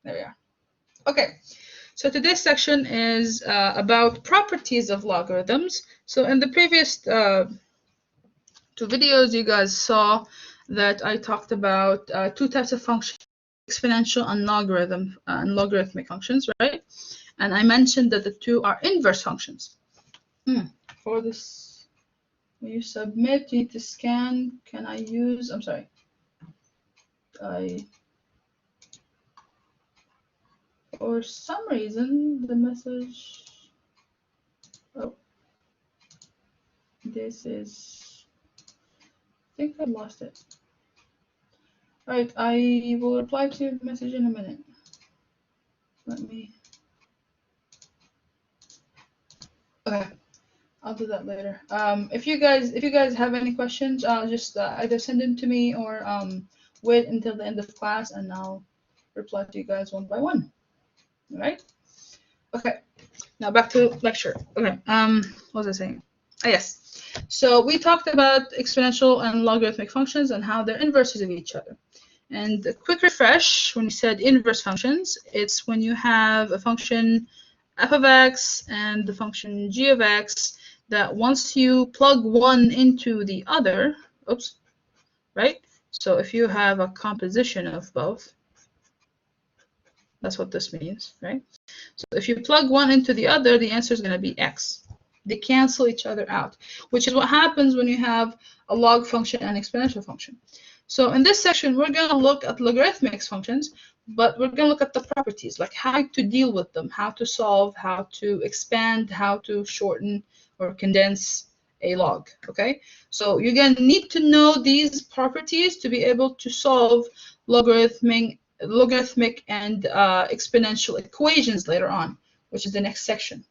There we are. Okay, so today's section is about properties of logarithms. So in the previous two videos, you guys saw that I talked about two types of functions, exponential and logarithmic functions, right? And I mentioned that the two are inverse functions. For this, when you submit, you need to scan. Can I use? I'm sorry. For some reason, the message. Oh, this is. I think I lost it. All right, I will reply to your message in a minute. Let me. Okay, I'll do that later. If you guys have any questions, just either send them to me or wait until the end of class, and I'll reply to you guys one by one. All right. Okay. Now back to lecture. Okay. What was I saying? Yes. So we talked about exponential and logarithmic functions and how they're inverses of each other. And a quick refresh, when you said inverse functions, it's when you have a function f of x and the function g of x that once you plug one into the other, oops, right? So if you have a composition of both, that's what this means, right? So if you plug one into the other, the answer is going to be x. They cancel each other out, which is what happens when you have a log function and exponential function. So in this section, we're going to look at logarithmic functions, but we're going to look at the properties, like how to deal with them, how to solve, how to expand, how to shorten or condense a log, okay? So you're going to need to know these properties to be able to solve logarithmic and exponential equations later on, which is the next section.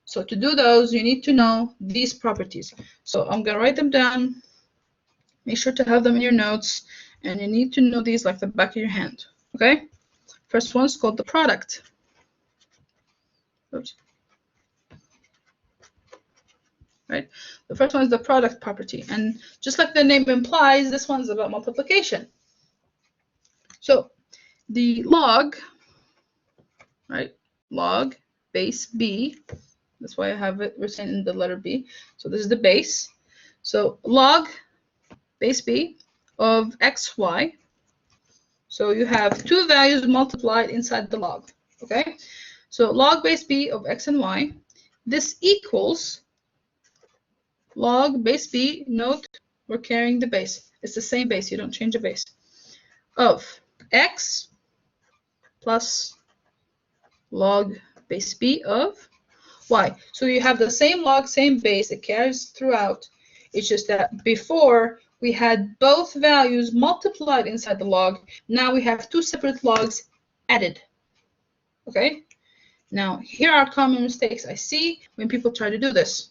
So to do those, you need to know these properties. So I'm going to write them down. Make sure to have them in your notes, and you need to know these like the back of your hand, okay? First one is called the product. Oops. Right? The first one is the product property, and just like the name implies, this one's about multiplication. So the log, right? Log base b. That's why I have it written in the letter b. So this is the base. So log base b of xy. So you have two values multiplied inside the log. Okay. So log base b of x and y. This equals log base b. Note we're carrying the base. It's the same base. You don't change the base. Of x plus log base b of y. So you have the same log, same base. It carries throughout. It's just that before we had both values multiplied inside the log. Now we have two separate logs added. Okay? Now, here are common mistakes I see when people try to do this.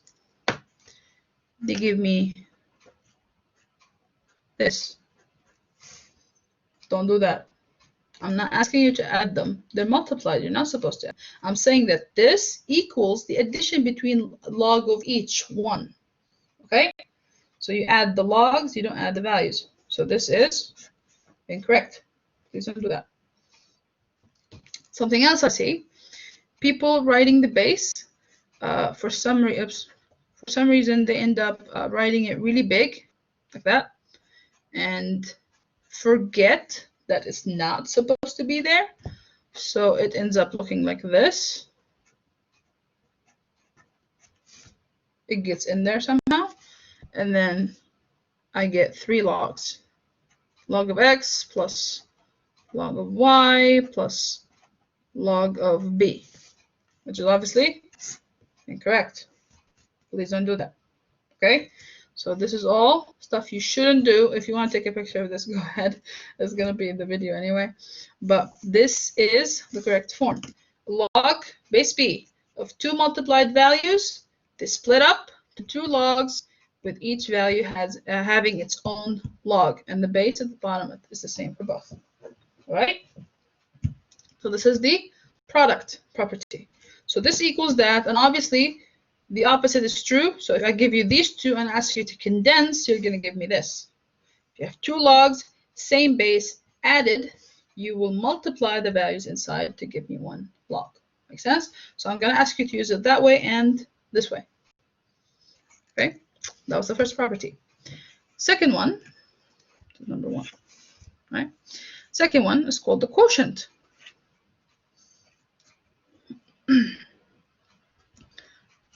They give me this. Don't do that. I'm not asking you to add them. They're multiplied. You're not supposed to. I'm saying that this equals the addition between log of each one. Okay? So you add the logs, you don't add the values. So this is incorrect. Please don't do that. Something else I see, people writing the base, for some reason they end up writing it really big, like that, and forget that it's not supposed to be there. So it ends up looking like this. It gets in there somehow, and then I get three logs. Log of x plus log of y plus log of b, which is obviously incorrect. Please don't do that. Okay? So this is all stuff you shouldn't do. If you want to take a picture of this, go ahead. It's going to be in the video anyway. But this is the correct form. Log base b of two multiplied values. They split up to two logs with each value having its own log. And the base at the bottom is the same for both. All right? So this is the product property. So this equals that, and obviously the opposite is true. So if I give you these two and ask you to condense, you're going to give me this. If you have two logs, same base, added, you will multiply the values inside to give me 1 log. Make sense? So I'm going to ask you to use it that way and this way. Okay, that was the first property. Second one, number 1, right? Second one is called the quotient.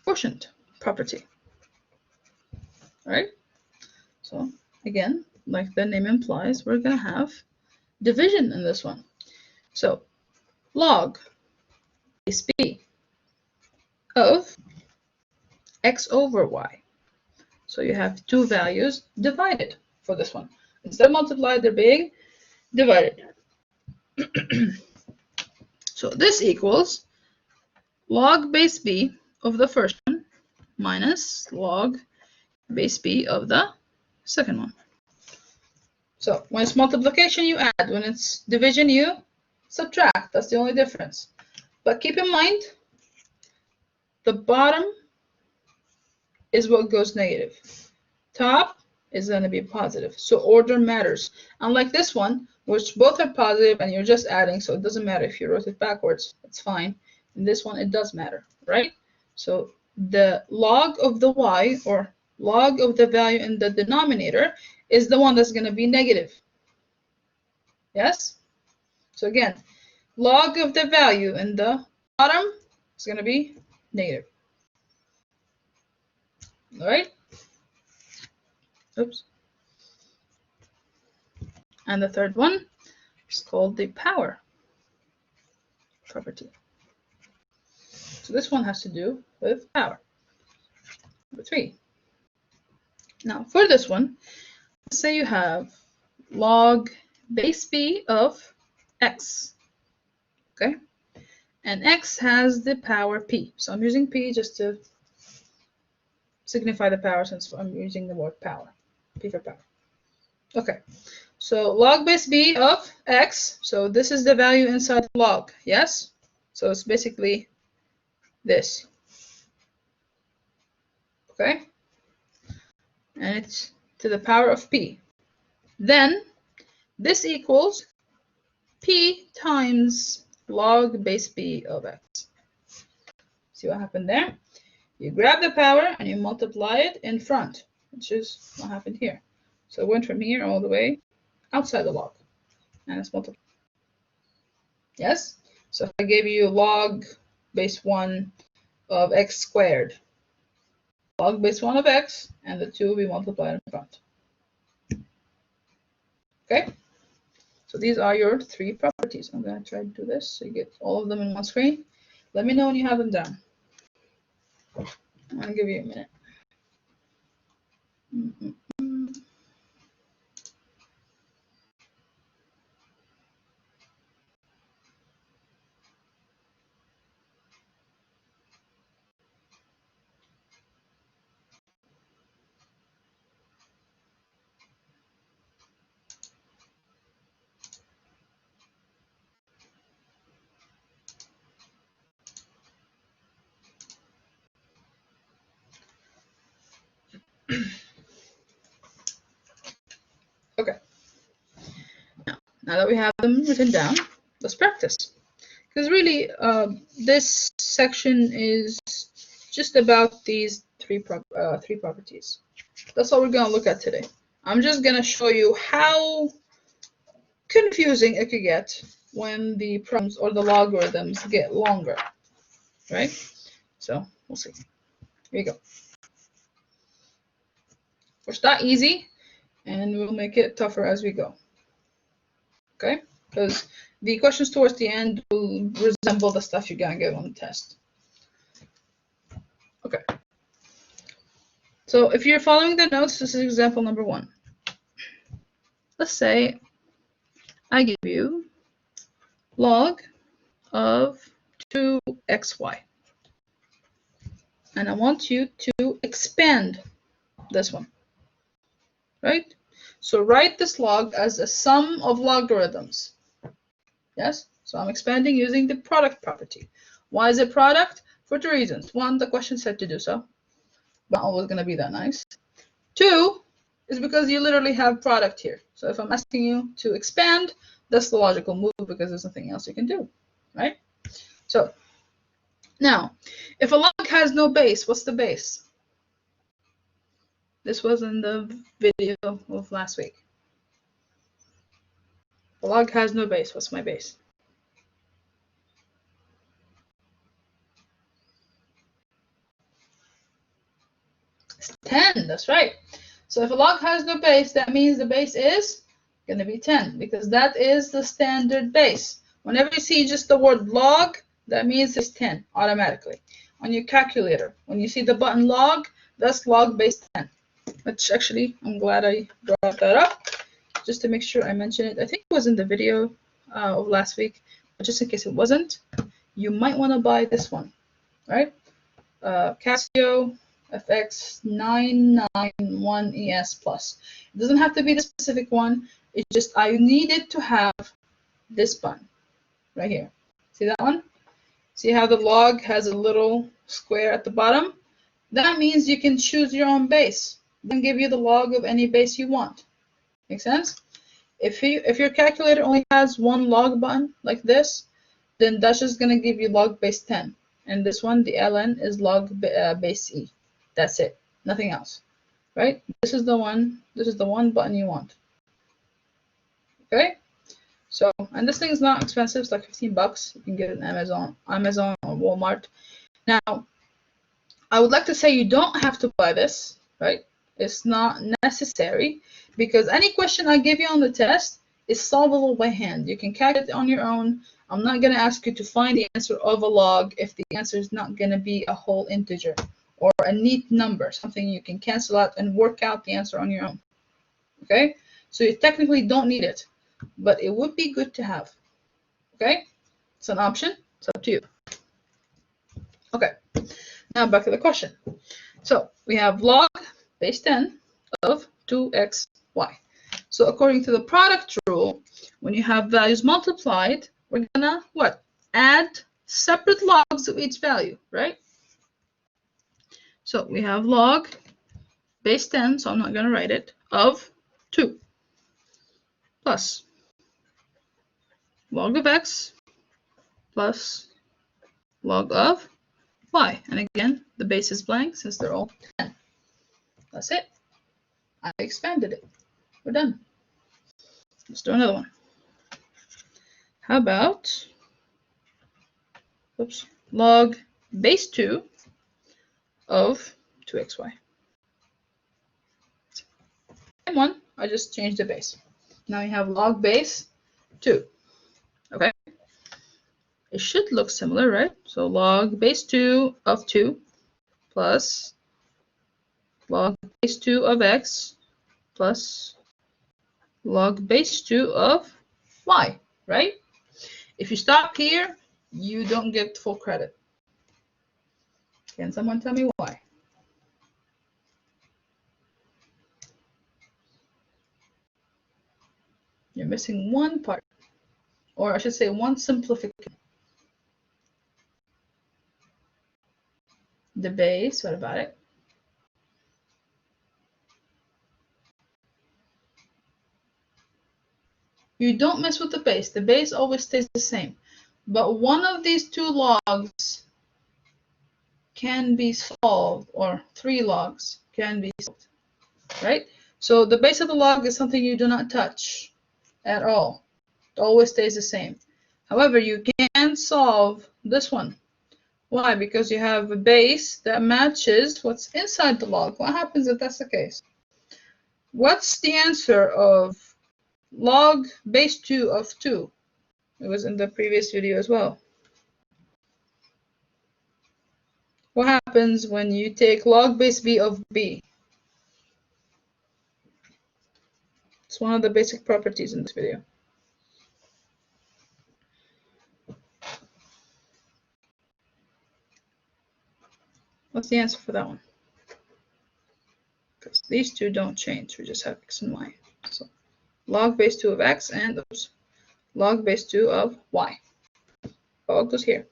Quotient property. All right? So again, like the name implies, we're going to have division in this one. So log base b of x over y. So you have two values divided for this one. Instead of multiplied, they're being divided. So this equals log base b of the first one minus log base b of the second one. So when it's multiplication, you add. When it's division, you subtract. That's the only difference. But keep in mind, the bottom is what goes negative. Top is going to be positive. So order matters. Unlike this one, which both are positive and you're just adding, so it doesn't matter if you wrote it backwards. It's fine. In this one, it does matter, right? So the log of the y, or log of the value in the denominator, is the one that's going to be negative. Yes? So again, log of the value in the bottom is going to be negative. All right? Oops. And the third one is called the power property. So this one has to do with power. Number 3. Now for this one, let's say you have log base b of x. Okay? And x has the power p. So I'm using p just to signify the power, since I'm using the word power. P for power. Okay. So log base b of x. So this is the value inside log. Yes? So it's basically this. Okay? And it's to the power of p. Then this equals p times log base b of x. See what happened there? You grab the power and you multiply it in front, which is what happened here. So it went from here all the way outside the log, and it's multiplied. Yes? So if I gave you log base 1 of x squared, log base 1 of x, and the 2 will be multiplied in front. Okay? So these are your 3 properties. I'm going to try to do this so you get all of them in one screen. Let me know when you have them down. I'm going to give you a minute. Okay. Now that we have them written down, let's practice. Because really, this section is just about these three properties. That's all we're going to look at today. I'm just going to show you how confusing it could get when the problems or the logarithms get longer, right? So we'll see. Here you go. We'll start easy, and we'll make it tougher as we go. Okay? Because the questions towards the end will resemble the stuff you're going to get on the test. Okay. So if you're following the notes, this is example number 1. Let's say I give you log of 2xy. And I want you to expand this one, right? So write this log as a sum of logarithms. Yes? So I'm expanding using the product property. Why is it product? For 2 reasons. 1, the question said to do so. Not always going to be that nice. 2 is because you literally have product here. So if I'm asking you to expand, That's the logical move because there's nothing else you can do, right? So now, if a log has no base, what's the base? This was in the video of last week. A log has no base. What's my base? It's 10. That's right. So if a log has no base, that means the base is going to be 10 because that is the standard base. Whenever you see just the word log, that means it's 10 automatically. On your calculator, when you see the button log, that's log base 10. Which actually, I'm glad I brought that up just to make sure I mention it. I think it was in the video of last week, but just in case it wasn't, you might want to buy this one, right? Casio FX 991ES Plus. It doesn't have to be the specific one. It's just I needed to have this button right here. See that one? See how the log has a little square at the bottom? That means you can choose your own base. Then give you the log of any base you want. Make sense? If your calculator only has one log button like this, then that's just going to give you log base 10. And this one, the ln, is log base e. That's it. Nothing else. Right? This is the one button you want. Okay? So, and this thing is not expensive. It's like 15 bucks. You can get it on Amazon or Walmart. Now, I would like to say you don't have to buy this, right? It's not necessary because any question I give you on the test is solvable by hand. You can calculate it on your own. I'm not going to ask you to find the answer of a log if the answer is not going to be a whole integer or a neat number, something you can cancel out and work out the answer on your own. Okay? So you technically don't need it, but it would be good to have. Okay? It's an option. It's up to you. Okay. Now back to the question. So we have log base 10 of 2xy. So according to the product rule, when you have values multiplied, we're gonna what? Add separate logs of each value, right? So we have log base 10, so I'm not gonna write it, of 2 plus log of x plus log of y. And again, the base is blank since they're all 10. That's it. I expanded it. We're done. Let's do another one. How about log base 2 of 2xy. Same one, I just changed the base. Now you have log base 2. Okay? It should look similar, right? So log base 2 of 2 plus log base 2 of x plus log base 2 of y, right? If you stop here, you don't get full credit. Can someone tell me why? You're missing one part, or I should say one simplification. The base, what about it? You don't mess with the base. The base always stays the same. But one of these two logs can be solved, or 3 logs can be solved, right? So the base of the log is something you do not touch at all. It always stays the same. However, you can solve this one. Why? Because you have a base that matches what's inside the log. What happens if that's the case? What's the answer of log base 2 of 2? It was in the previous video as well. What happens when you take log base b of b? It's one of the basic properties in this video. What's the answer for that one? Because these two don't change. We just have x and y. So log base 2 of x and log base 2 of y. All goes here.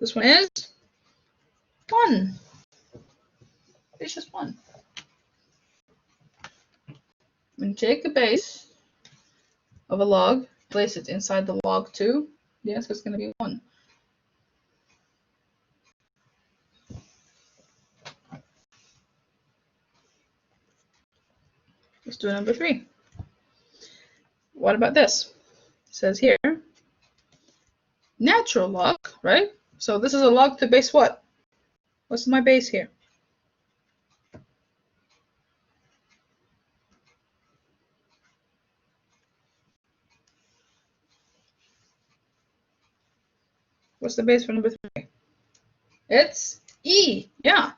This one is 1. It's just 1. when you take the base of a log, place it inside the log 2, the answer is going to be 1. Let's do number 3. What about this? It says here, natural log, right? So this is a log to base what? What's my base here? What's the base for number 3? It's E. Yeah.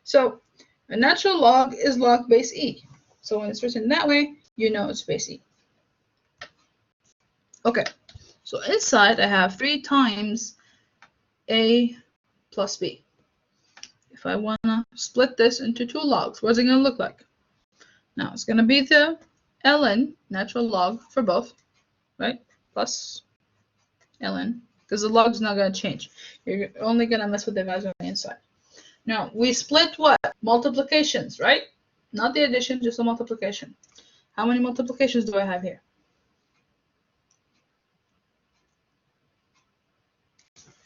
So a natural log is log base E. So when it's written that way, you know it's base E. Okay. So inside I have 3 times A plus B. If I want to split this into 2 logs, what's it going to look like? Now it's going to be the ln, natural log for both, right? Plus ln, because the log's not going to change. You're only going to mess with the values on the inside. Now, we split what? Multiplications, right? Not the addition, just the multiplication. How many multiplications do I have here?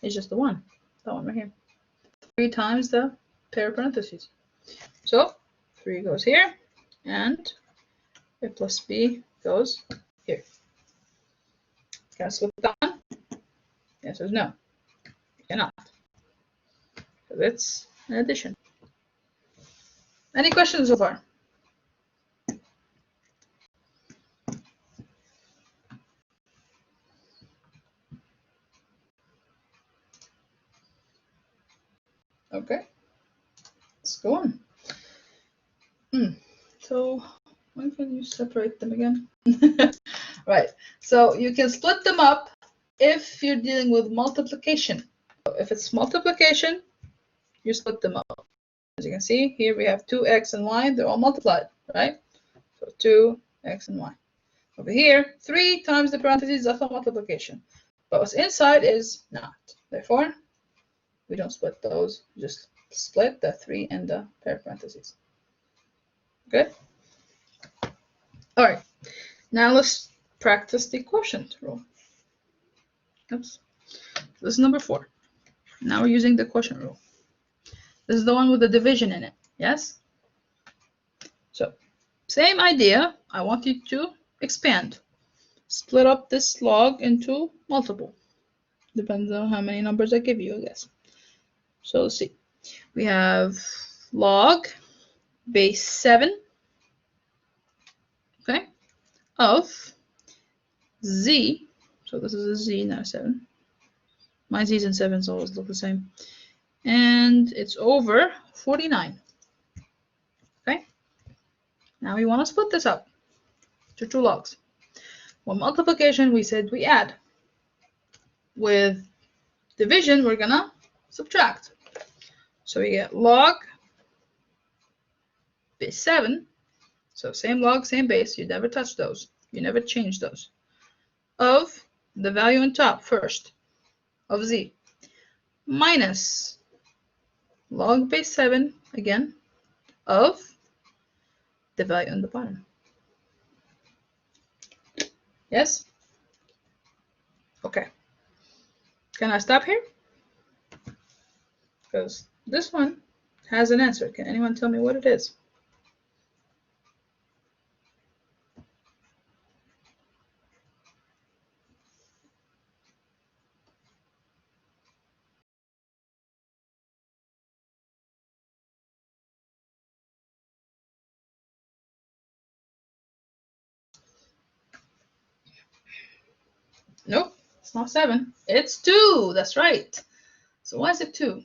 It's just the one. That one right here. 3 times the pair of parentheses. So 3 goes here, and A plus B goes here. Can I split that one? The answer is no. You cannot. Because it's an addition. Any questions so far? Okay. Let's go on. So when can you separate them again? Right. So you can split them up if you're dealing with multiplication. So if it's multiplication, you split them up. As you can see, here we have 2x and y. They're all multiplied, right? So 2x and y. Over here, 3 times the parentheses, that's not multiplication. But what's inside is not. Therefore, we don't split those. Just split the 3 and the pair of parentheses. Good? All right. Now let's practice the quotient rule. Oops. This is number 4. Now we're using the quotient rule. This is the one with the division in it. Yes? So, same idea. I want you to expand. Split up this log into multiple. Depends on how many numbers I give you, I guess. So let's see. We have log base 7, okay, of z. So this is a z, not a 7. My z's and 7's always look the same. And it's over 49. Okay. Now we want to split this up to 2 logs. Well, multiplication, we said we add. With division, we're going to subtract. So we get log base 7. So same log, same base. You never touch those. You never change those. Of the value on top first of z minus log base 7 again of the value on the bottom. Yes? Okay. Can I stop here? Because this one has an answer. Can anyone tell me what it is? Nope, it's not 7. It's 2. That's right. So why is it 2?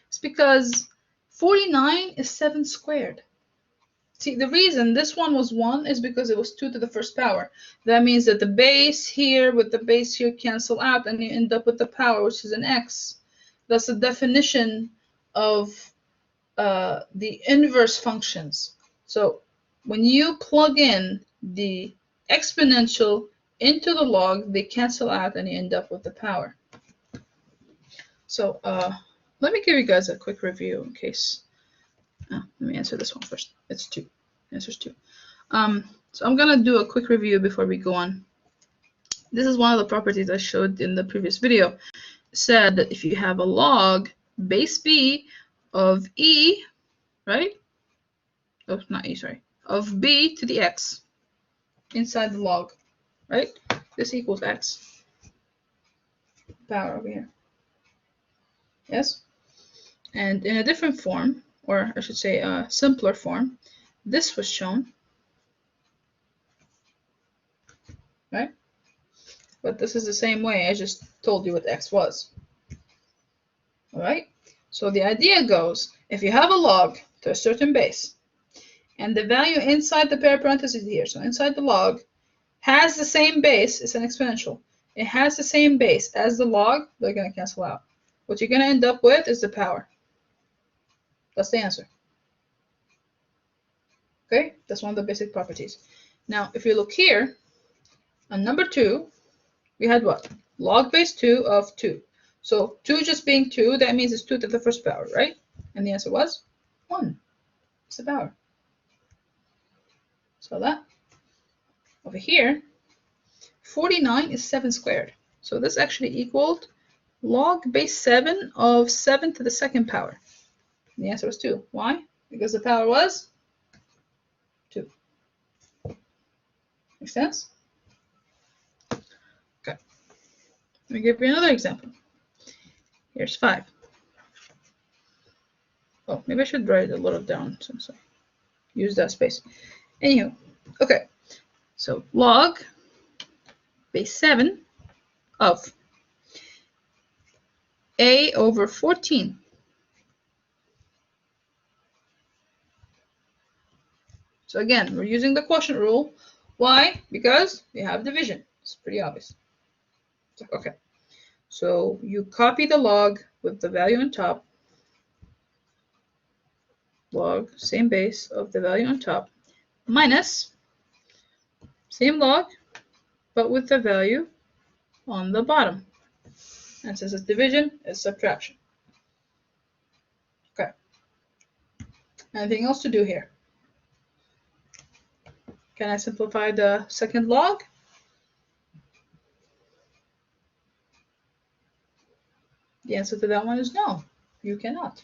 It's because 49 is 7 squared. See, the reason this one was 1 is because it was 2 to the first power. That means that the base here with the base here cancel out, and you end up with the power, which is an x. That's the definition of the inverse functions. So when you plug in the exponential into the log, they cancel out, and you end up with the power. So let me give you guys a quick review in case. Let me answer this one first. It's 2. The answer is 2. So I'm gonna do a quick review before we go on. This is one of the properties I showed in the previous video. It said that if you have a log base b of e, right? Oh, not e, sorry. Of b to the x inside the log, right? This equals x power over here. Yes? And in a different form, or I should say a simpler form, this was shown, right? But this is the same way. I just told you what x was. All right? So the idea goes, if you have a log to a certain base, and the value inside the pair parentheses here, so inside the log, has the same base, it's an exponential, it has the same base as the log, they're going to cancel out. What you're going to end up with is the power. That's the answer. Okay, that's one of the basic properties. Now, if you look here, on number 2, we had what? Log base 2 of 2. So 2 just being 2, that means it's 2 to the first power, right? And the answer was 1. It's the power. So that. Over here, 49 is 7 squared. So this actually equaled log base 7 of 7 to the second power. And the answer was 2. Why? Because the power was 2. Make sense? Okay. Let me give you another example. Here's 5. Oh, maybe I should write it a little down since I use that space. Anywho, okay. So log base 7 of a over 14. So again, we're using the quotient rule. Why? Because we have division. It's pretty obvious. Okay. So you copy the log with the value on top. Log, same base of the value on top, minus same log, but with the value on the bottom. And since it's division, it's subtraction. Okay. Anything else to do here? Can I simplify the second log? The answer to that one is no, you cannot.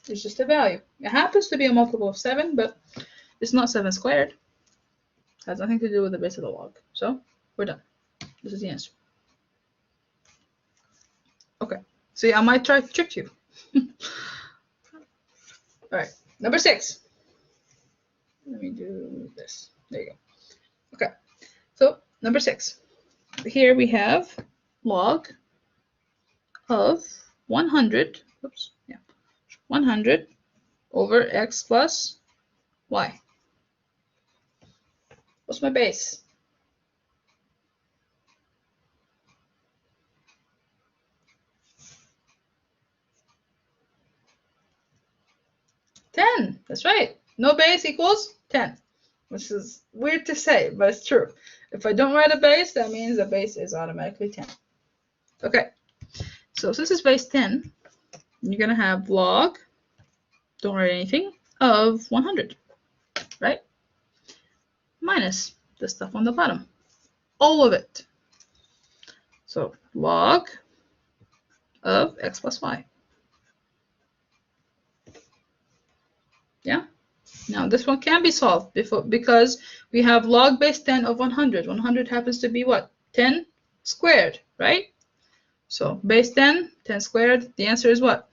It's just a value. It happens to be a multiple of 7, but it's not 7 squared. It has nothing to do with the base of the log. So we're done. This is the answer. Okay. See, I might try to trick you. All right. Number 6. Let me do this. There you go. Okay. So number 6. Here we have log of 100. Oops. Yeah. 100 over x plus y. What's my base? Ten. That's right. No base equals 10, which is weird to say, but it's true. If I don't write a base, that means the base is automatically 10. Okay. So since it's base 10, you're going to have log, don't write anything, of 100, right? Minus the stuff on the bottom. All of it. So log of x plus y. Yeah? Now this one can be solved because we have log base 10 of 100. 100 happens to be what? 10 squared, right? So base 10, 10 squared, the answer is what?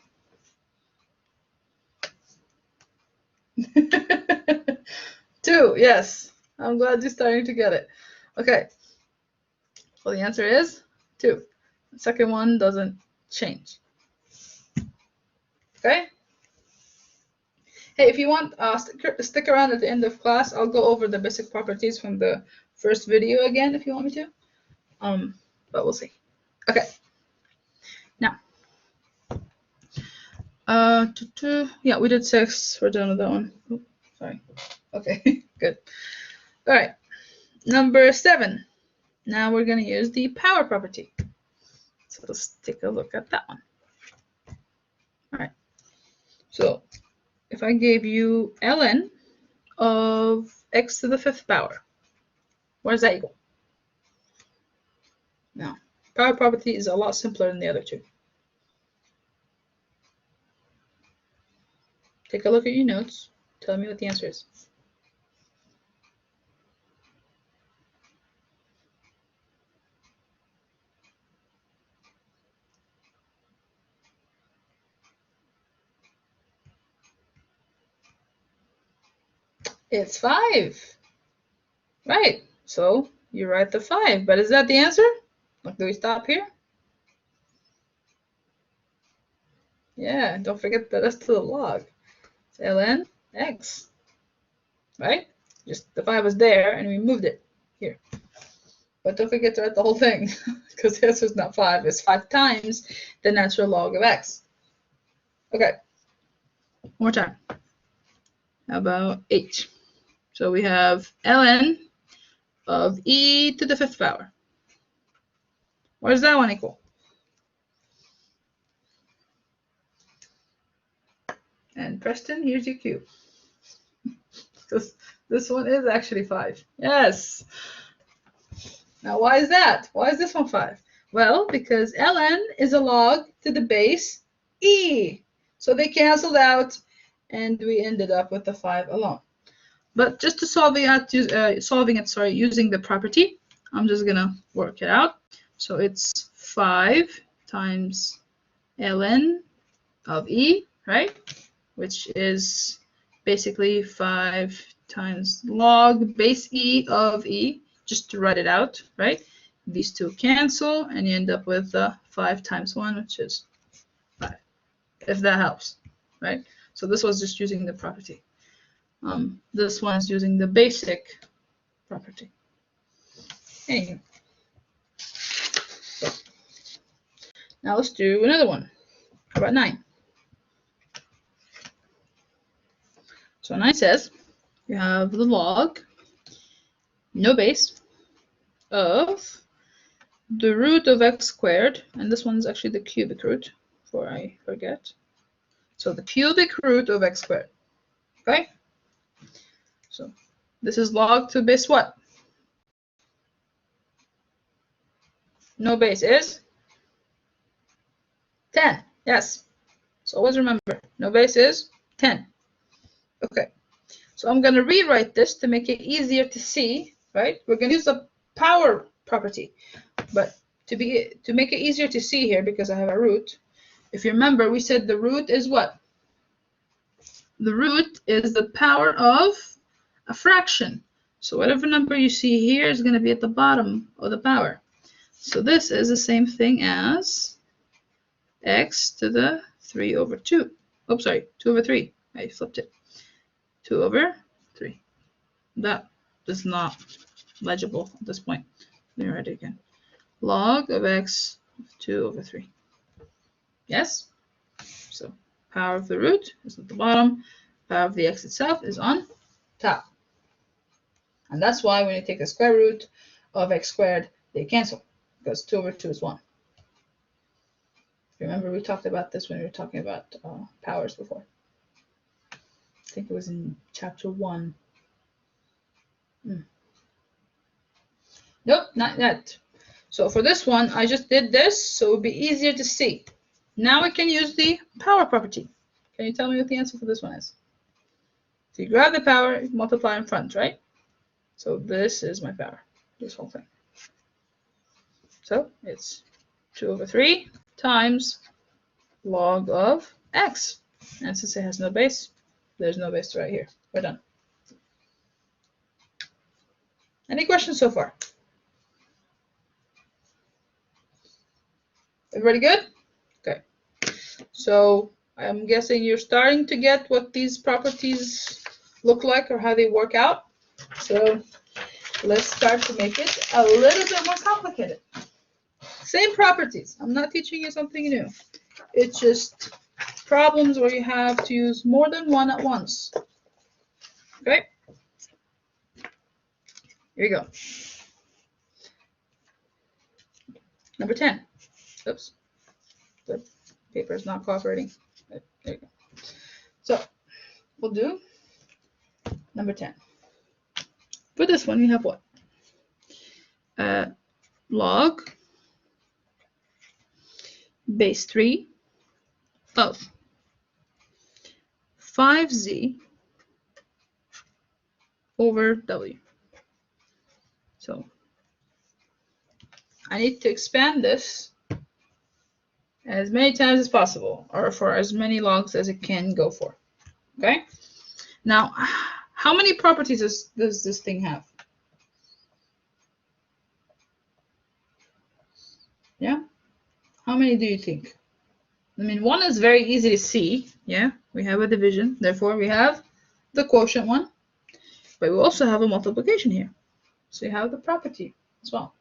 2, yes. I'm glad you're starting to get it. Okay. Well, the answer is 2. The second one doesn't change. Okay? Hey, if you want, stick around at the end of class. I'll go over the basic properties from the first video again if you want me to. But we'll see. Okay. Now, yeah, we did 6. We're done with that one. Oops, sorry. Okay, good. All right. Number 7. Now we're going to use the power property. So let's take a look at that one. All right. So if I gave you ln of x to the 5th power. What does that equal? Now, power property is a lot simpler than the other two. Take a look at your notes. Tell me what the answer is. It's 5. Right. So you write the 5. But is that the answer? Like, do we stop here? Yeah, don't forget the rest of the log. It's ln x. Right? Just the 5 was there and we moved it here. But don't forget to write the whole thing because the answer is not 5. It's 5 times the natural log of x. Okay. One more time. How about 8? So we have ln of e to the 5th power. What does that one equal? And Preston, here's your cue. This one is actually 5. Yes. Now, why is that? Why is this one 5? Well, because ln is a log to the base e. So they canceled out, and we ended up with the 5 alone. But just to solve it, using the property, I'm just going to work it out. So it's 5 times ln of e, right? Which is basically 5 times log base e of e, just to write it out, right? These two cancel, and you end up with 5 times 1, which is 5, if that helps, right? So this was just using the property. This one is using the basic property. Anyway. So, now let's do another one. How about 9? So 9 says you have the log, no base, of the root of x squared, and this one's actually the cubic root, before I forget. So the cubic root of x squared, okay? So this is log to base what? No base is 10, yes. So always remember, no base is 10. Okay, so I'm going to rewrite this to make it easier to see, right? We're going to use the power property, but to make it easier to see here, because I have a root, if you remember, we said the root is what? The root is the power of a fraction. So whatever number you see here is going to be at the bottom of the power. So this is the same thing as x to the 3 over 2. Oops, sorry, 2 over 3. I flipped it. 2 over 3. That is not legible at this point. Let me write it again. Log of x 2 over 3. Yes? So power of the root is at the bottom. Power of the x itself is on top. And that's why when you take the square root of x squared, they cancel, because 2 over 2 is 1. Remember, we talked about this when we were talking about powers before. I think it was in chapter 1. Nope, not yet. So for this one, I just did this, so it would be easier to see. Now we can use the power property. Can you tell me what the answer for this one is? So you grab the power, multiply in front, right? So this is my power, this whole thing. So it's 2 over 3 times log of x. And since it has no base, there's no base right here. We're done. Any questions so far? Everybody good? Okay. So I'm guessing you're starting to get what these properties look like or how they work out. So let's start to make it a little bit more complicated. Same properties. I'm not teaching you something new. It's just problems where you have to use more than one at once. Okay? Here we go. Number 10. Oops. The paper is not cooperating. There you go. So we'll do number 10. For this one, we have what? Log base 3 of 5z over w. So I need to expand this as many times as possible, or for as many logs as it can go for. Okay? Now, how many properties does this thing have? Yeah? How many do you think? I mean, one is very easy to see. Yeah? We have a division. Therefore, we have the quotient one. But we also have a multiplication here. So you have the property as well.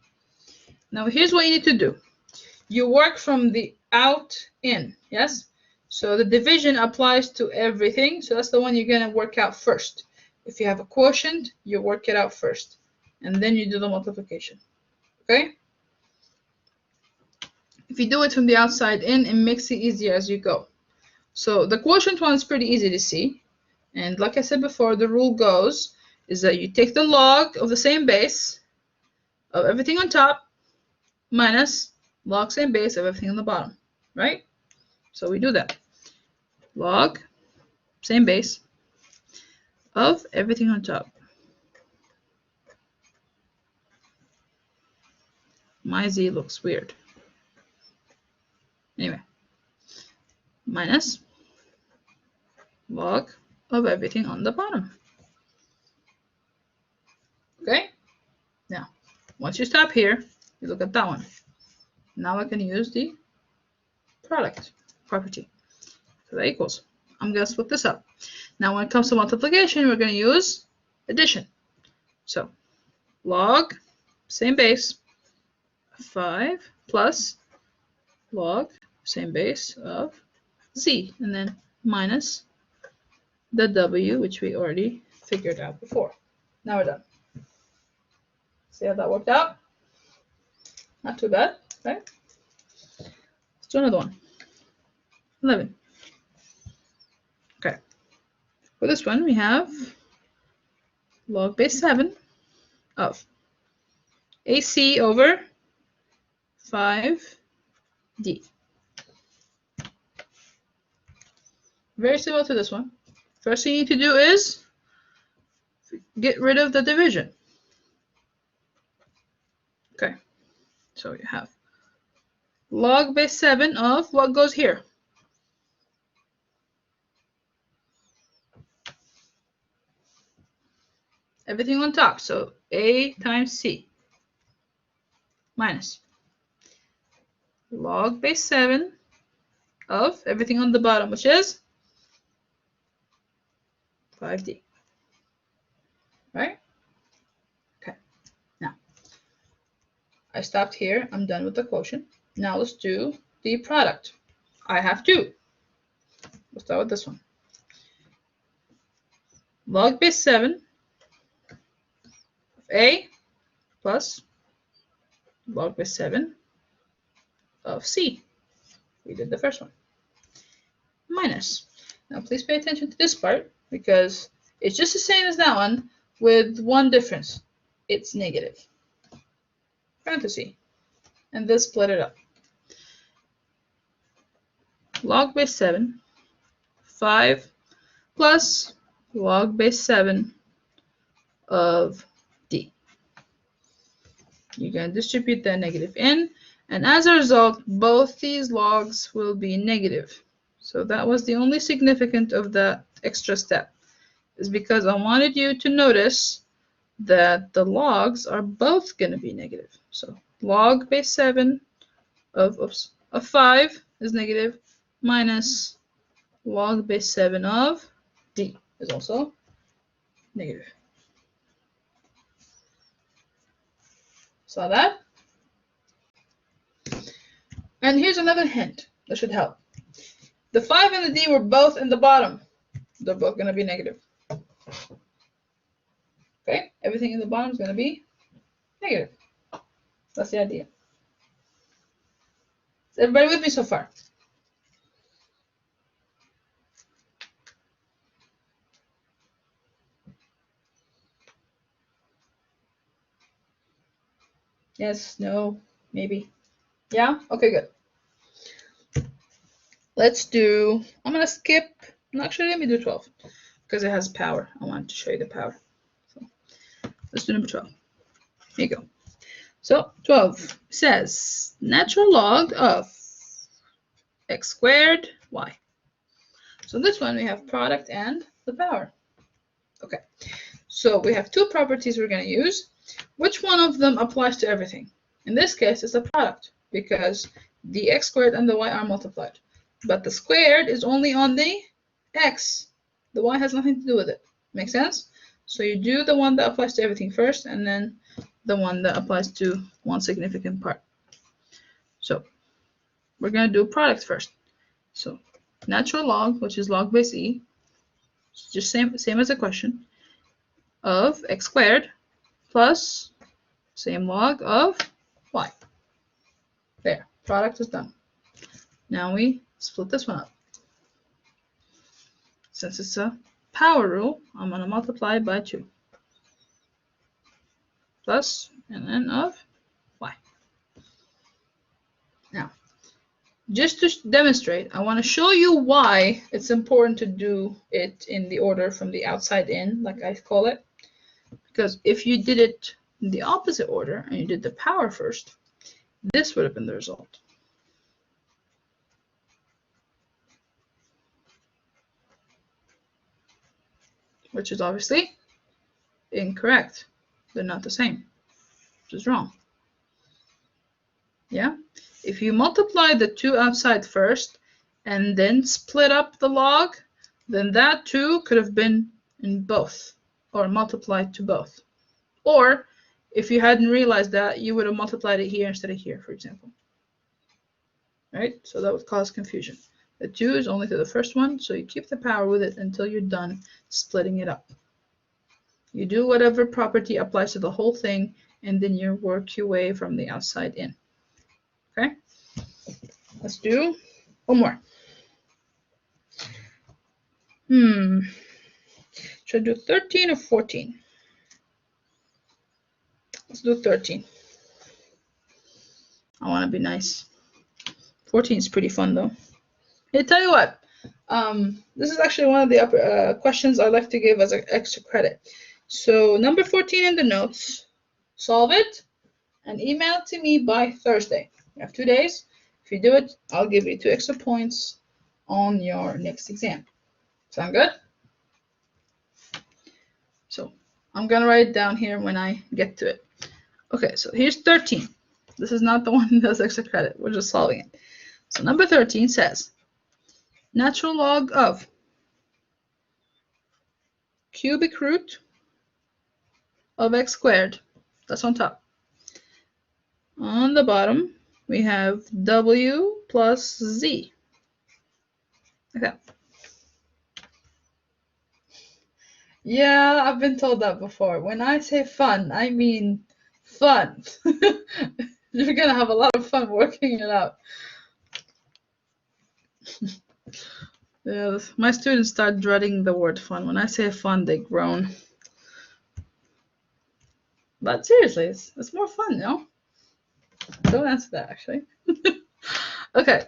Now, here's what you need to do. You work from the out in. Yes? So the division applies to everything. So that's the one you're going to work out first. If you have a quotient, you work it out first. And then you do the multiplication. Okay? If you do it from the outside in, it makes it easier as you go. So the quotient one is pretty easy to see. And like I said before, the rule goes is that you take the log of the same base of everything on top minus log same base of everything on the bottom, right? So we do that. Log same base of everything on top. My z looks weird. Anyway, minus log of everything on the bottom. Okay? Now, once you stop here, you look at that one. Now I can use the product property. So that equals. I'm going to split this up. Now when it comes to multiplication, we're going to use addition. So log, same base, 5 plus log, same base of z, and then minus the w, which we already figured out before. Now we're done. See how that worked out? Not too bad, right? Let's do another one. 11. Okay. For this one, we have log base 7 of AC over 5D. Very similar to this one. First thing you need to do is get rid of the division. Okay, so you have log base 7 of what goes here? Everything on top, so A times C minus log base 7 of everything on the bottom, which is 5D. Right? Okay, now I stopped here. I'm done with the quotient. Now let's do the product. I have two. We'll start with this one. Log base 7 of A plus log base 7 of C. We did the first one. Minus. Now please pay attention to this part because it's just the same as that one with one difference. It's negative. Parenthesis. And this split it up. Log base 7, 5 plus log base 7 of D. You're going to distribute that negative in, and as a result, both these logs will be negative. So that was the only significant of that extra step, is because I wanted you to notice that the logs are both going to be negative. So log base 7 of 5 is negative, minus log base 7 of D is also negative. Saw that? And here's another hint that should help. The 5 and the D were both in the bottom. They're both going to be negative. Okay? Everything in the bottom is going to be negative. That's the idea. Is everybody with me so far? Yes, no, maybe. Yeah? Okay, good. Let's do, I'm gonna skip, no, actually let me do 12 because it has power. I wanted to show you the power. So let's do number 12. Here you go. So 12 says natural log of x squared y. So this one we have product and the power. Okay, so we have two properties we're going to use. Which one of them applies to everything? In this case, it's the product because the x squared and the y are multiplied. But the squared is only on the x. The y has nothing to do with it. Make sense? So you do the one that applies to everything first, and then the one that applies to one significant part. So we're going to do product first. So natural log, which is log base e, just same as the question, of x squared plus same log of y. There, product is done. Now we split this one up. Since it's a power rule, I'm going to multiply by 2. Plus ln of y. Now, just to demonstrate, I want to show you why it's important to do it in the order from the outside in, like I call it. Because if you did it in the opposite order and you did the power first, this would have been the result. Which is obviously incorrect. They're not the same, which is wrong. Yeah? If you multiply the 2 outside first and then split up the log, then that 2 could have been in both or multiplied to both. Or if you hadn't realized that, you would have multiplied it here instead of here, for example. Right? So that would cause confusion. The 2 is only to the first one, so you keep the power with it until you're done splitting it up. You do whatever property applies to the whole thing, and then you work your way from the outside in. Okay? Let's do one more. Should I do 13 or 14? Let's do 13. I want to be nice. 14 is pretty fun, though. Hey, tell you what. This is actually one of the questions I like to give as an extra credit. So number 14 in the notes, solve it and email it to me by Thursday. You have 2 days. If you do it, I'll give you 2 extra points on your next exam. Sound good? So I'm gonna write it down here when I get to it. Okay, so here's 13. This is not the one that's extra credit. We're just solving it. So number 13 says natural log of cubic root of x squared. That's on top. On the bottom, we have w plus z. Okay. Yeah, I've been told that before. When I say fun, I mean fun. You're gonna have a lot of fun working it out. Yeah, my students start dreading the word fun. When I say fun, they groan. But seriously, it's more fun, no? Don't answer that, actually. Okay,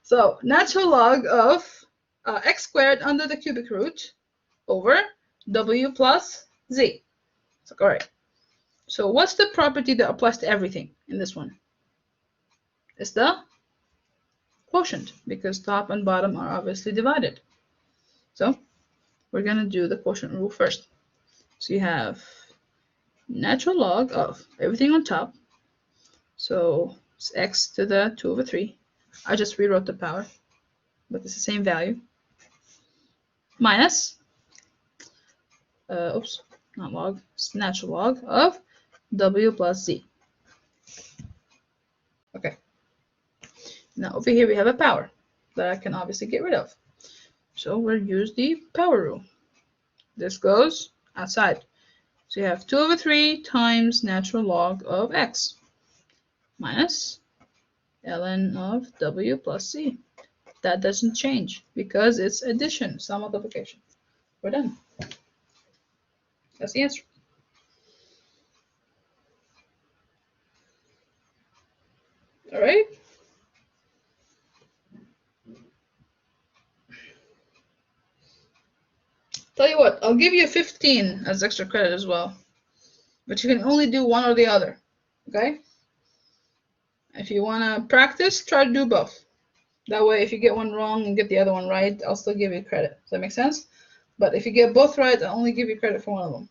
so natural log of x squared under the cubic root over w plus z. So, all right. So what's the property that applies to everything in this one? It's the quotient, because top and bottom are obviously divided. So we're going to do the quotient rule first. So you have natural log of everything on top. So it's x to the 2 over 3. I just rewrote the power, but it's the same value. Minus, oops, not log, it's natural log of w plus z. Okay. Now over here we have a power that I can obviously get rid of. So we'll use the power rule. This goes outside. So you have 2 over 3 times natural log of x minus ln of w plus z. That doesn't change because it's addition, it's not multiplication. We're done. That's the answer. All right. Tell you what, I'll give you 15 as extra credit as well. But you can only do one or the other. Okay? If you want to practice, try to do both. That way, if you get one wrong and get the other one right, I'll still give you credit. Does that make sense? But if you get both right, I'll only give you credit for one of them.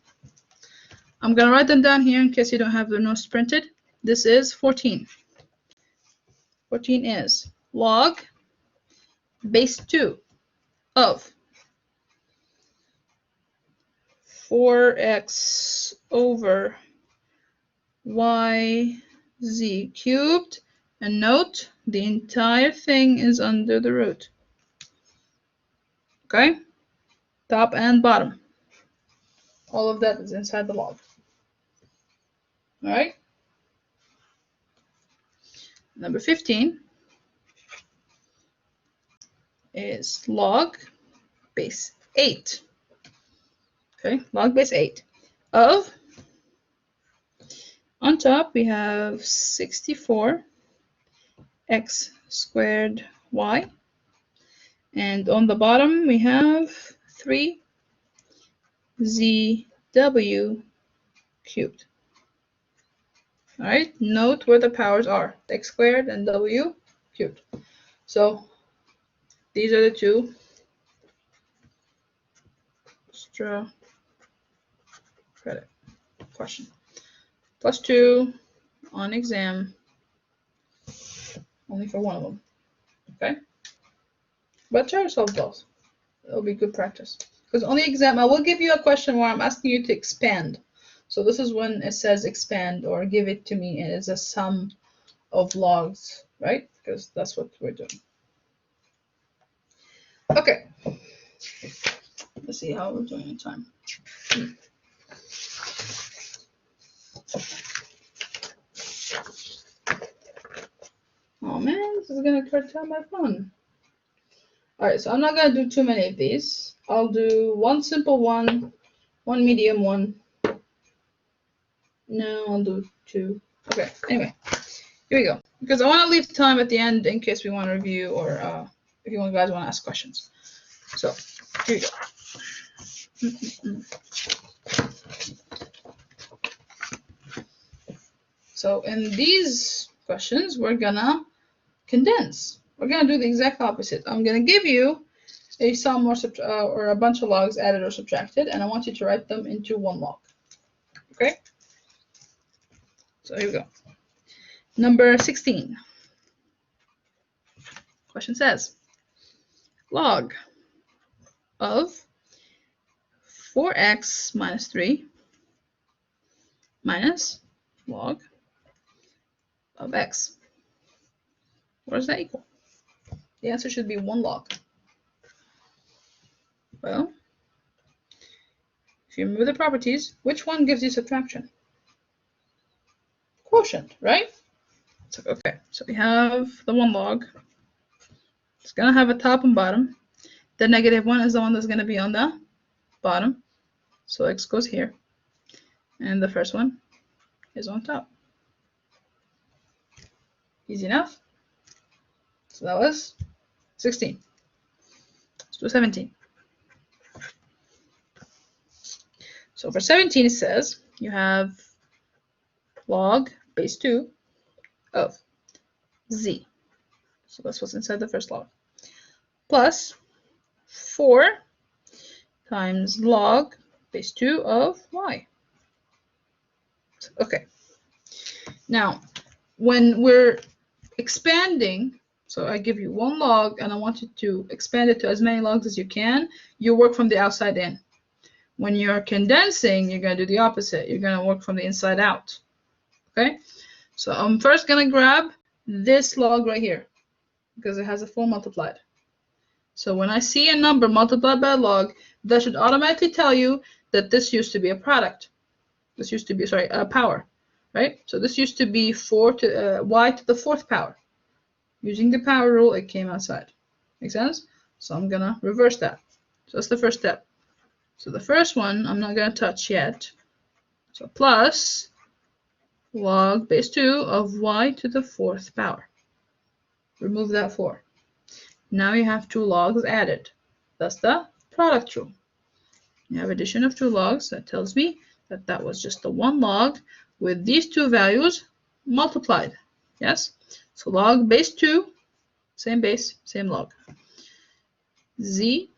I'm going to write them down here in case you don't have the notes printed. This is 14. 14 is log base 2 of 4x over yz cubed. And note, the entire thing is under the root. Okay? Top and bottom. All of that is inside the log. All right? Number 15 is log base 8. Okay, log base 8 of, on top we have 64 x squared y, and on the bottom we have 3 zw cubed. All right, note where the powers are, x squared and w cubed. So these are the two extra credit question. +2 on exam, only for one of them. Okay? But try to solve both. It'll be good practice. Because on the exam, I will give you a question where I'm asking you to expand. So this is when it says expand or give it to me as a sum of logs, right? Because that's what we're doing. Okay. Let's see how we're doing in time. Oh man, this is gonna curtail my fun. Alright, so I'm not gonna do too many of these. I'll do one simple one, one medium one. No, I'll do two. Okay, anyway, here we go. Because I want to leave time at the end in case we want to review or if you guys want to ask questions. So, here we go. So in these questions, we're gonna condense. We're gonna do the exact opposite. I'm gonna give you a sum or a bunch of logs added or subtracted, and I want you to write them into one log. Okay? So here we go. Number 16. Question says, log of 4x minus 3 minus log of x. What does that equal? The answer should be one log. Well, if you remove the properties, which one gives you subtraction? Quotient, right? So, okay, so we have the one log. It's going to have a top and bottom. The -1 is the one that's going to be on the bottom. So x goes here. And the first one is on top. Easy enough. So that was 16. Let's do 17. So for 17, it says you have log base 2 of z. So that's what's inside the first log. Plus 4 times log base 2 of y. Okay. Now, when we're expanding, so I give you one log and I want you to expand it to as many logs as you can, you work from the outside in. When you're condensing, you're going to do the opposite. You're going to work from the inside out. Okay? So I'm first going to grab this log right here because it has a 4 multiplied. So when I see a number multiplied by a log, that should automatically tell you that this used to be a product. This used to be, sorry, a power, right? So this used to be 4 to y to the 4th power. Using the power rule, it came outside. Make sense? So I'm going to reverse that. So that's the first step. So the first one, I'm not going to touch yet. So plus log base 2 of y to the 4th power. Remove that 4. Now you have 2 logs added. That's the product rule. You have addition of 2 logs. That tells me that that was just the 1 log with these 2 values multiplied. Yes? So log base 2, same base, same log. Z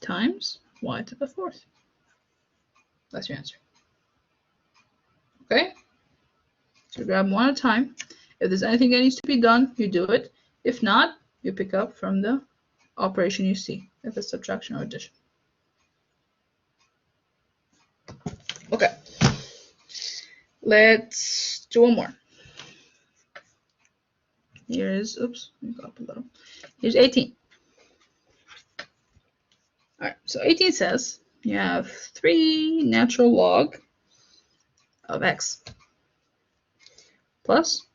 times y to the 4th. That's your answer. Okay? So grab them one at a time. If there's anything that needs to be done, you do it. If not, you pick up from the operation you see, if it's subtraction or addition. Okay. Let's do one more. Here's, oops, let me go up a little. Here's 18. All right, so 18 says you have 3 natural log of x plus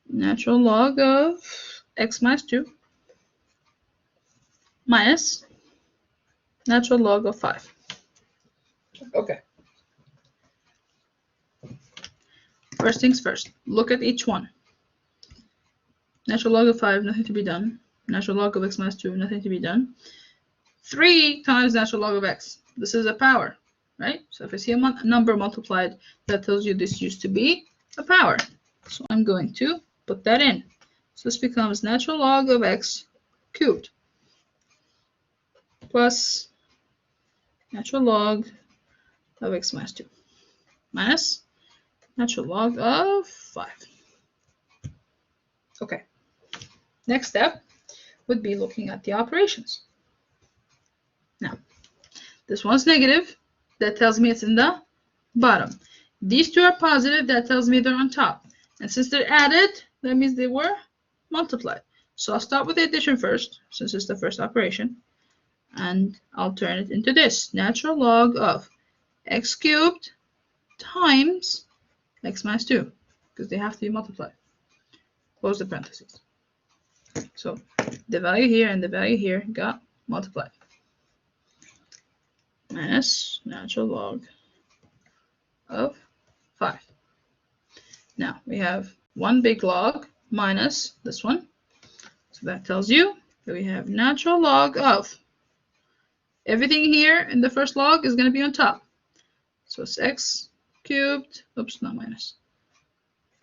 natural log of x minus 2 minus natural log of 5. Okay. First things first, look at each one. Natural log of 5, nothing to be done. Natural log of x minus 2, nothing to be done. 3 times natural log of x. This is a power, right? So if I see a number multiplied, that tells you this used to be a power. So I'm going to put that in. So this becomes natural log of x cubed plus natural log of x minus 2 minus natural log of 5. Okay. Next step would be looking at the operations. Now, this one's negative. That tells me it's in the bottom. These 2 are positive. That tells me they're on top. And since they're added, that means they were multiplied. So I'll start with the addition first, since it's the first operation. And I'll turn it into this. Natural log of x cubed times x minus 2. Because they have to be multiplied. Close the parentheses. So the value here and the value here got multiplied. Minus natural log of 5. Now we have one big log minus this one. So that tells you that we have natural log of everything here in the first log is going to be on top. So it's x cubed, oops, not minus,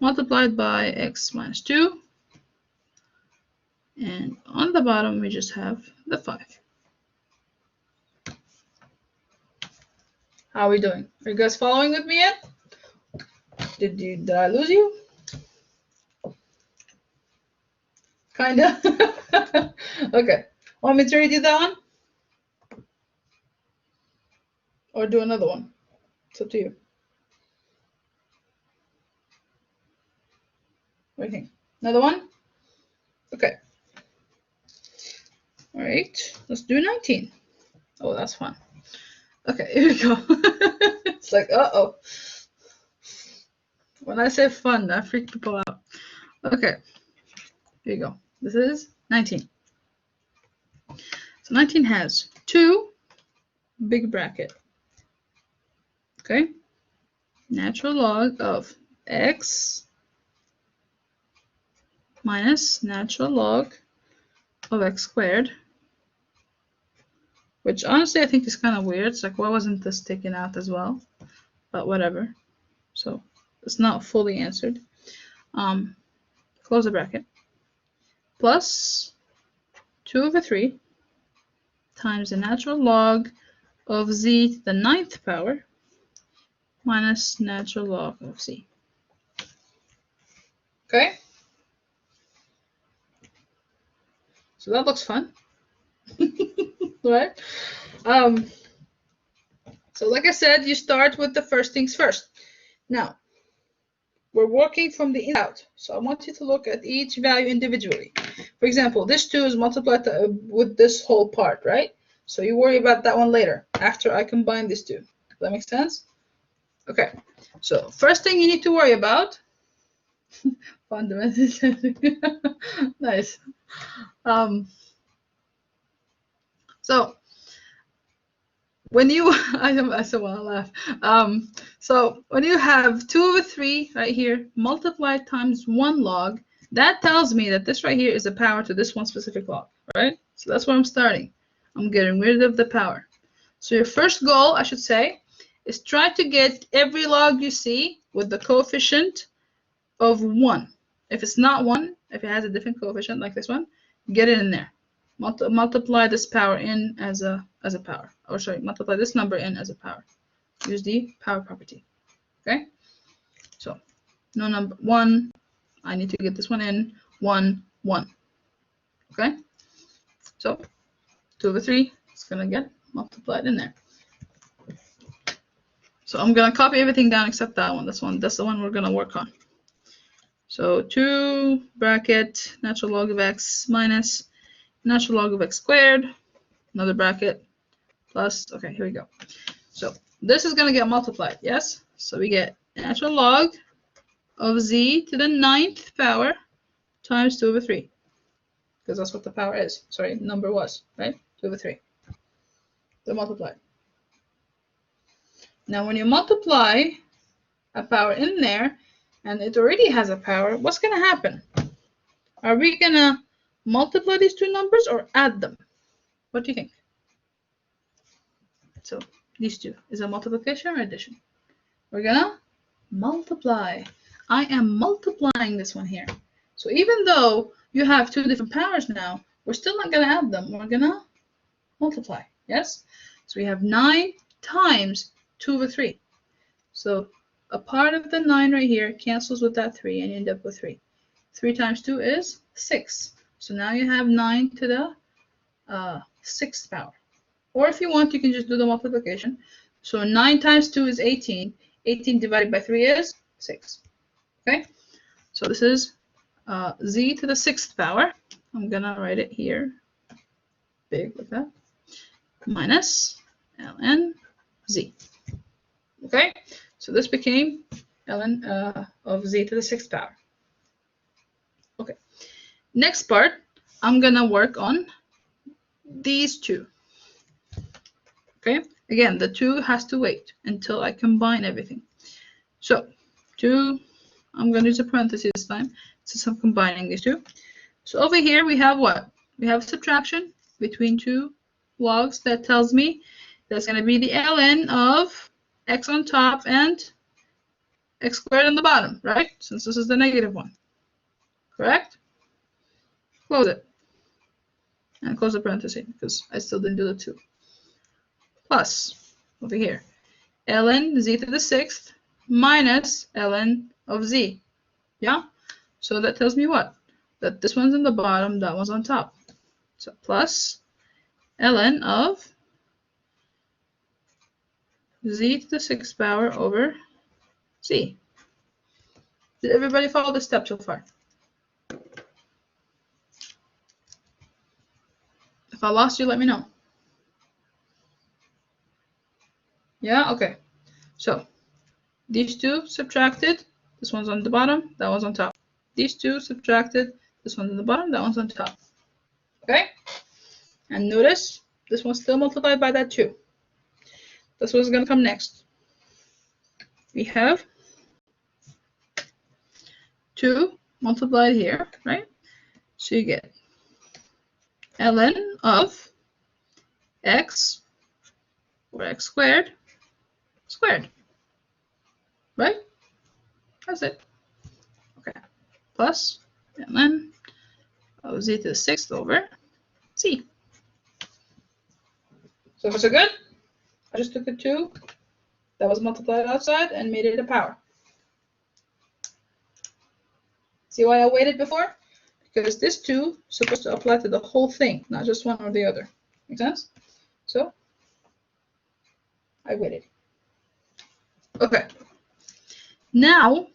multiplied by x minus 2. And on the bottom, we just have the 5. How are we doing? Are you guys following with me yet? Did I lose you? Kinda. Okay. Want me to redo that one? Or do another one? It's up to you. What do you think? Another one? Okay. All right. Let's do 19. Oh, that's fun. Okay, here we go. It's like, uh-oh. When I say fun, I freak people out. Okay, here you go. This is 19. So 19 has 2 big bracket. Okay, natural log of x minus natural log of x squared. Which honestly I think is kind of weird. It's like, why wasn't this taken out as well? But whatever. So it's not fully answered. Close the bracket. Plus 2 over 3 times the natural log of z to the 9th power minus natural log of z. Okay? So that looks fun. Right? So like I said, you start with the first things first. Now, we're working from the inside out. So I want you to look at each value individually. For example, this 2 is multiplied with this whole part, right? So you worry about that one later, after I combine these 2. Does that make sense? Okay. So first thing you need to worry about, fundamentals. Nice. So when you, I still want to laugh. So when you have 2 over 3 right here multiplied times 1 log, That tells me that this right here is a power to this one specific log, right? So that's where I'm starting. I'm getting rid of the power. So your first goal, I should say, is try to get every log you see with the coefficient of 1. If it's not 1, if it has a different coefficient like this one, get it in there. Multiply this power in as a power. Or sorry, multiply this number in as a power. Use the power property. Okay? So no number 1. I need to get this one in. 1, 1. Okay? So 2/3 is going to get multiplied in there. So I'm going to copy everything down except that one. That's the one we're going to work on. So 2 bracket natural log of x minus natural log of x squared, another bracket, plus, okay, here we go. So this is going to get multiplied, yes? So we get natural log of z to the 9th power times 2/3. Because that's what the power is. Sorry, number was, right? 2/3. They're multiplied. Now when you multiply a power in there, and it already has a power, what's going to happen? Are we going to multiply these two numbers or add them? What do you think? So these two, is it multiplication or addition? We're going to multiply. I am multiplying this one here. So even though you have two different powers now, we're still not going to add them. We're going to multiply. Yes? So we have 9 times 2/3. So a part of the 9 right here cancels with that 3, and you end up with 3. 3 times 2 is 6. So now you have 9 to the 6th power. Or if you want, you can just do the multiplication. So 9 times 2 is 18. 18 divided by 3 is 6. Okay? So this is z to the 6th power. I'm going to write it here. Big like that. Minus ln z. Okay? So this became ln of z to the 6th power. Okay. Next part, I'm going to work on these two. Okay? Again, the 2 has to wait until I combine everything. So 2, I'm going to use a parenthesis this time since I'm combining these two. So over here we have what? We have subtraction between two logs. That tells me that's going to be the ln of x on top and x squared on the bottom, right? Since this is the negative one. Correct? Close it. And close the parenthesis because I still didn't do the 2. Plus, over here, ln z to the 6th minus ln of z. Yeah? So that tells me what? That this one's on the bottom, that one's on top. So plus ln of z to the 6th power over z. Did everybody follow this step so far? If I lost you, let me know. Yeah? Okay. So these two subtracted. This one's on the bottom, that one's on top. These two subtracted. This one's on the bottom, that one's on top. Okay? And notice this one's still multiplied by that 2. That's what's going to come next. We have 2 multiplied here, right? So you get ln of x or x squared squared. Right? That's it. Okay. Plus ln of z to the 6th over z. So far so good? I just took the 2 that was multiplied outside and made it a power. See why I waited before? Because this 2 is supposed to apply to the whole thing, not just one or the other. Make sense? So I waited. Okay. Now,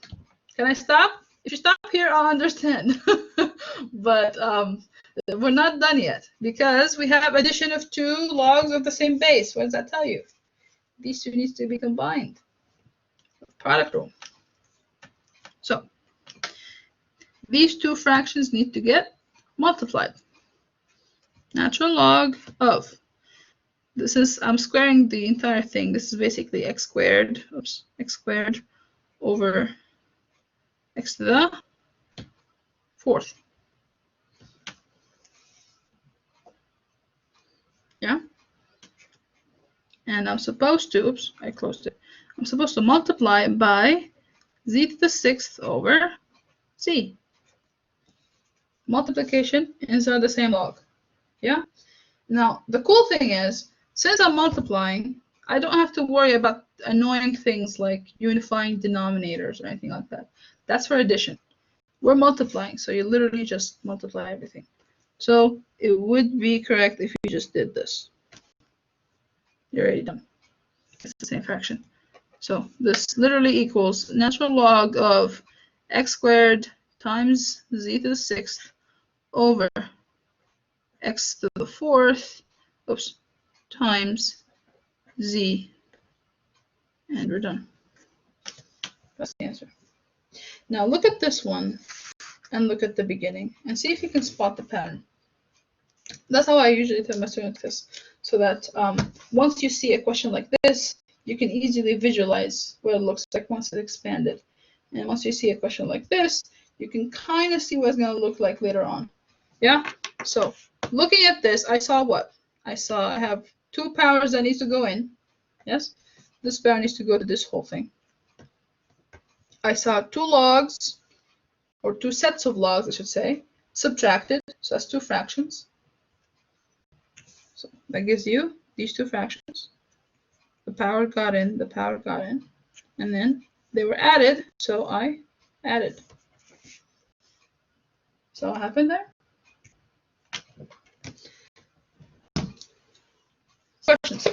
can I stop? If you stop here, I'll understand. But we're not done yet because we have addition of 2 logs of the same base. What does that tell you? These 2 needs to be combined. Product rule. So these 2 fractions need to get multiplied. Natural log of, this is, I'm squaring the entire thing. This is basically x squared, x squared over x to the 4th. Yeah? And I'm supposed to, oops, I closed it. I'm supposed to multiply by z to the 6th over c. Multiplication inside the same log. Yeah? Now, the cool thing is, since I'm multiplying, I don't have to worry about annoying things like unifying denominators or anything like that. That's for addition. We're multiplying, so you literally just multiply everything. So it would be correct if you just did this. You're already done. It's the same fraction. So this literally equals natural log of x squared times z to the 6th over x to the 4th, oops, times z, and we're done. That's the answer. Now look at this one and look at the beginning and see if you can spot the pattern. That's how I usually tell my students this, so that once you see a question like this, you can easily visualize what it looks like once it's expanded. And once you see a question like this, you can kind of see what it's going to look like later on. Yeah? So looking at this, I saw what? I have 2 powers that need to go in. Yes? This power needs to go to this whole thing. I saw 2 logs, or 2 sets of logs, I should say, subtracted. So that's 2 fractions. So that gives you these 2 fractions. The power got in, the power got in, and then they were added, so I added. So what happened there? Questions?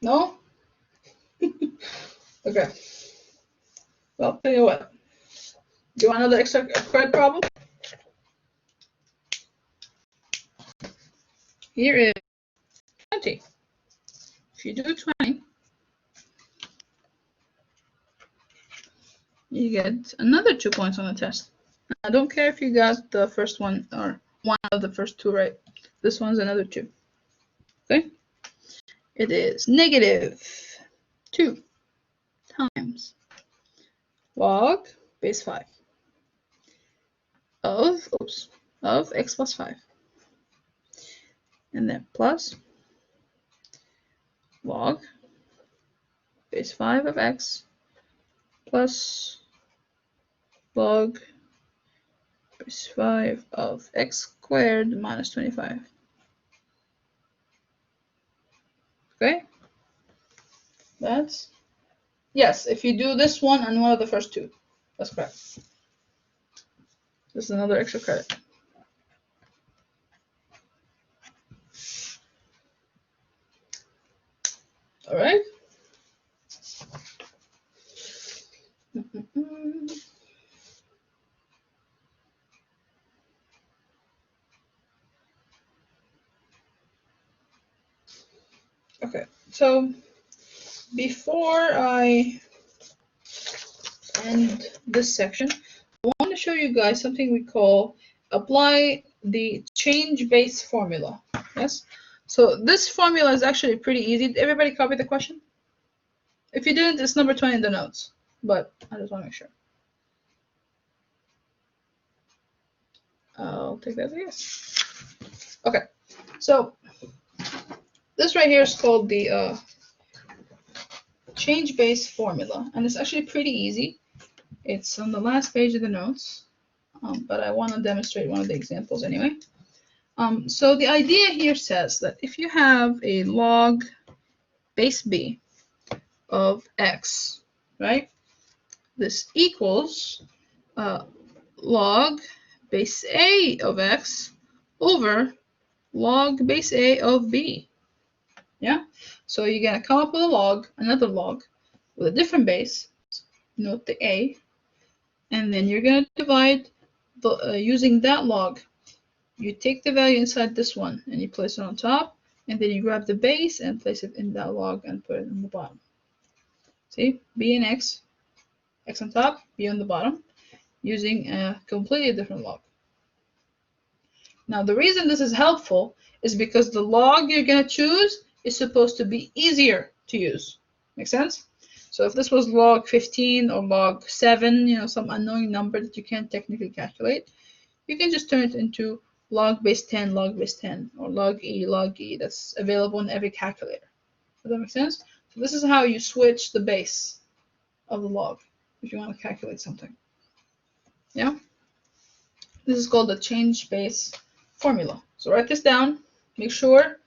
No? Okay. Well, tell you what. Do you want another extra credit problem? Here is 20. If you do 20, you get another 2 points on the test. I don't care if you got the first one or one of the first 2 right. This one's another 2. Okay? It is negative 2 times log base 5 of x plus 5. And then plus log base 5 of x plus log base 5 of x squared minus 25. Okay? That's, yes, if you do this one and one of the first 2. That's correct. This is another extra credit. All right? Okay, so before I end this section, I want to show you guys something we call apply the change base formula. Yes? So this formula is actually pretty easy. Did everybody copy the question? If you didn't, it's number 20 in the notes, but I just want to make sure. I'll take that as a yes. Okay, so this right here is called the change base formula, and it's actually pretty easy. It's on the last page of the notes, but I want to demonstrate one of the examples anyway. So the idea here says that if you have a log base b of x, right, this equals log base a of x over log base a of b. Yeah, so you're gonna come up with a log, another log with a different base, note the a, and then you're gonna divide using that log. You take the value inside this one and you place it on top, and then you grab the base and place it in that log and put it on the bottom. See, b and x on top, b on the bottom, using a completely different log. Now the reason this is helpful is because the log you're going to choose is supposed to be easier to use. Make sense? So if this was log 15 or log 7, you know, some unknown number that you can't technically calculate, you can just turn it into log base 10, log base 10, or log E. That's available in every calculator. Does that make sense? So this is how you switch the base of the log if you want to calculate something. Yeah? This is called the change base formula. So write this down. Make sure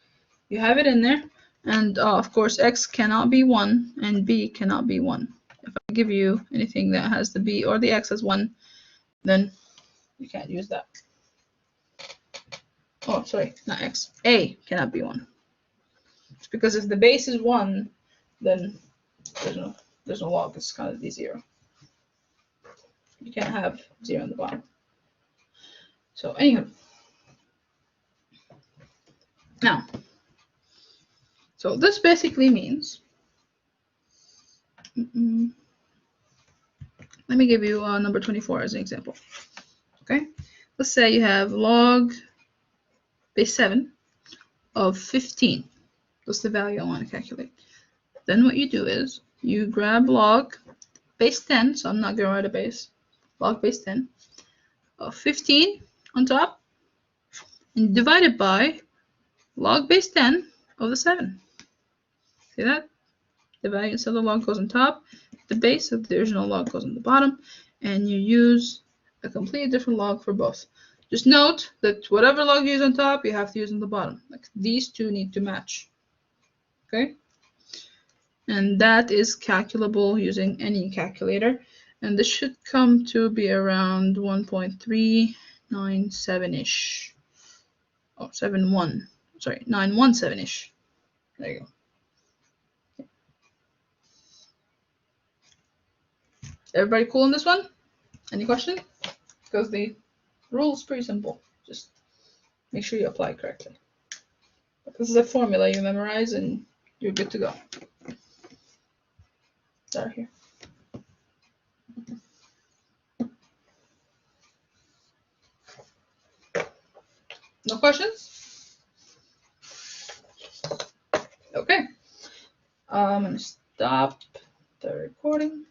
you have it in there. And of course, x cannot be 1 and b cannot be 1. If I give you anything that has the b or the x as 1, then you can't use that. Oh, sorry, not x. A cannot be 1. It's because if the base is 1, then there's no log. It's kind of the 0. You can't have 0 on the bottom. So anywho. Now, so this basically means, let me give you number 24 as an example. Okay, let's say you have log base 7 of 15. That's the value I want to calculate. Then what you do is you grab log base 10, so I'm not going to write a base, log base 10 of 15 on top, and divide it by log base 10 of the 7. See that? The value instead of the log goes on top, the base of the original log goes on the bottom, and you use a completely different log for both. Just note that whatever log you use on top, you have to use on the bottom. Like these two need to match. Okay? And that is calculable using any calculator. And this should come to be around 1.397-ish. Oh, 71. Sorry, 917-ish. There you go. Everybody cool on this one? Any question? Because the rule is pretty simple. Just make sure you apply it correctly. But this is a formula you memorize and you're good to go. Start here. No questions? Okay. I'm going to stop the recording.